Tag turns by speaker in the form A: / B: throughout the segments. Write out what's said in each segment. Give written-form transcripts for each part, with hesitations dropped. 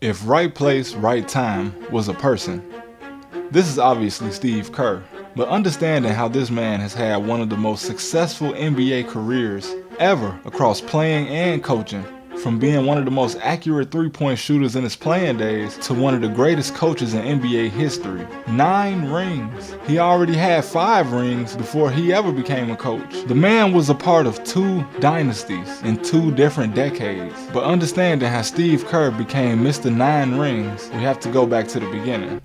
A: If right place, right time was a person, this is obviously Steve Kerr. But understanding how this man has had one of the most successful NBA careers ever across playing and coaching, from being one of the most accurate three-point shooters in his playing days to one of the greatest coaches in NBA history. 9 rings. He already had 5 rings before he ever became a coach. The man was a part of 2 dynasties in 2 different decades. But understanding how Steve Kerr became Mr. 9 Rings, we have to go back to the beginning.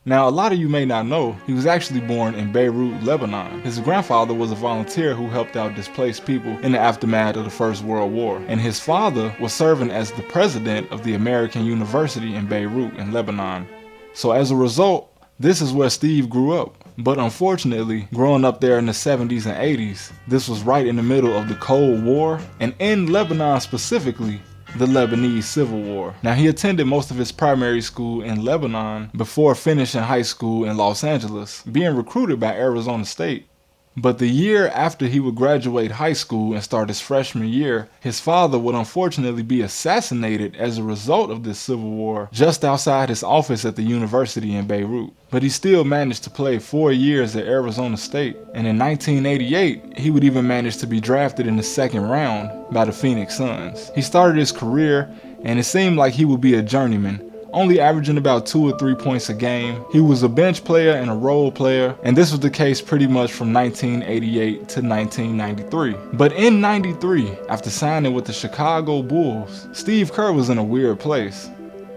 A: Now, a lot of you may not know, he was actually born in Beirut, Lebanon. His grandfather was a volunteer who helped out displaced people in the aftermath of the First World War. And his father was serving as the president of the American University in Beirut in Lebanon. So as a result, this is where Steve grew up. But unfortunately, growing up there in the 70s and 80s, this was right in the middle of the Cold War, and in Lebanon specifically, the Lebanese Civil War. Now, he attended most of his primary school in Lebanon before finishing high school in Los Angeles, being recruited by Arizona State. But the year after he would graduate high school and start his freshman year, his father would unfortunately be assassinated as a result of this civil war just outside his office at the university in Beirut. But he still managed to play 4 years at Arizona State, and in 1988, he would even manage to be drafted in the 2nd round by the Phoenix Suns. He started his career, and it seemed like he would be a journeyman, only averaging about 2 or 3 points a game. He was a bench player and a role player, and this was the case pretty much from 1988 to 1993. But in 93, after signing with the Chicago Bulls, Steve Kerr was in a weird place.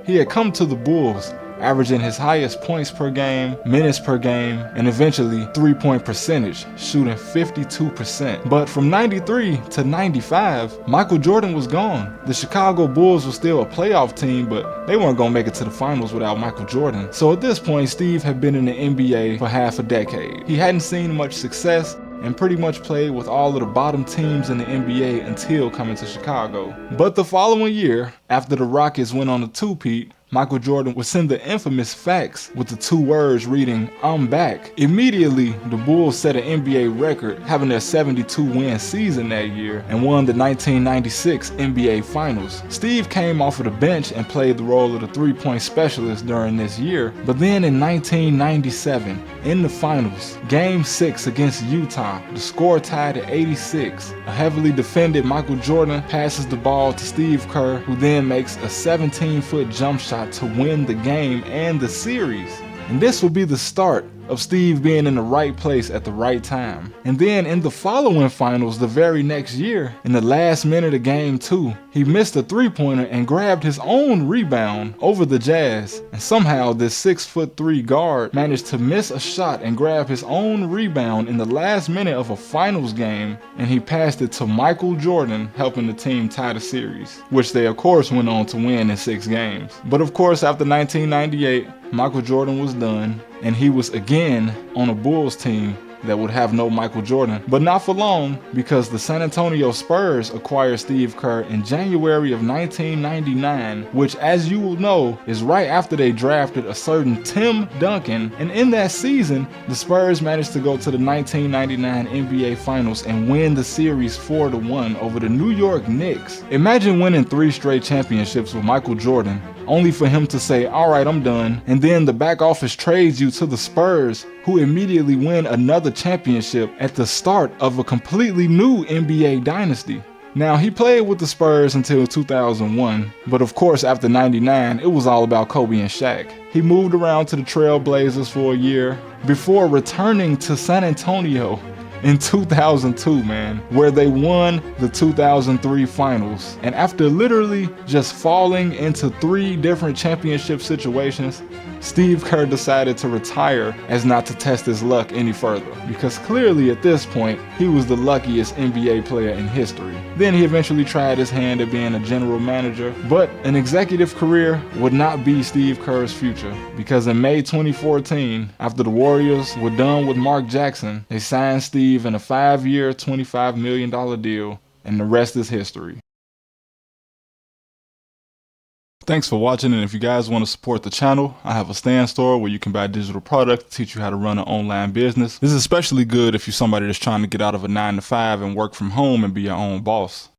A: He had come to the Bulls averaging his highest points per game, minutes per game, and eventually 3-point percentage, shooting 52%. But from 93 to 95, Michael Jordan was gone. The Chicago Bulls were still a playoff team, but they weren't gonna make it to the finals without Michael Jordan. So at this point, Steve had been in the NBA for half a decade. He hadn't seen much success and pretty much played with all of the bottom teams in the NBA until coming to Chicago. But the following year, after the Rockets went on a two-peat, Michael Jordan would send the infamous fax with the 2 words reading, "I'm back." Immediately, the Bulls set an NBA record, having their 72-win season that year, and won the 1996 NBA Finals. Steve came off of the bench and played the role of the 3-point specialist during this year, but then in 1997, in the Finals, Game 6 against Utah, the score tied at 86. A heavily defended Michael Jordan passes the ball to Steve Kerr, who then makes a 17-foot jump shot to win the game and the series. And this will be the start of Steve being in the right place at the right time. And then in the following finals the very next year, in the last minute of game 2, he missed a 3-pointer and grabbed his own rebound over the Jazz. And somehow this 6'3" guard managed to miss a shot and grab his own rebound in the last minute of a finals game, and he passed it to Michael Jordan, helping the team tie the series, which they of course went on to win in 6 games. But of course, after 1998, Michael Jordan was done, and he was again on a Bulls team that would have no Michael Jordan. But not for long, because the San Antonio Spurs acquired Steve Kerr in January of 1999, which, as you will know, is right after they drafted a certain Tim Duncan. And in that season, the Spurs managed to go to the 1999 NBA Finals and win the series 4-1 over the New York Knicks. Imagine winning 3 straight championships with Michael Jordan, only for him to say, "All right, I'm done." And then the back office trades you to the Spurs, who immediately win another championship at the start of a completely new NBA dynasty. Now, he played with the Spurs until 2001, but of course after 99, it was all about Kobe and Shaq. He moved around to the Trail Blazers for a year before returning to San Antonio in 2002, man, where they won the 2003 finals. And after literally just falling into 3 different championship situations, Steve Kerr decided to retire as not to test his luck any further, because clearly at this point, he was the luckiest NBA player in history. Then he eventually tried his hand at being a general manager, but an executive career would not be Steve Kerr's future, because in May 2014, after the Warriors were done with Mark Jackson, they signed Steve in a 5-year, $25 million deal, and the rest is history. Thanks for watching, and if you guys want to support the channel, I have a Stan store where you can buy digital products to teach you how to run an online business. This is especially good if you're somebody that's trying to get out of a 9-to-5 and work from home and be your own boss.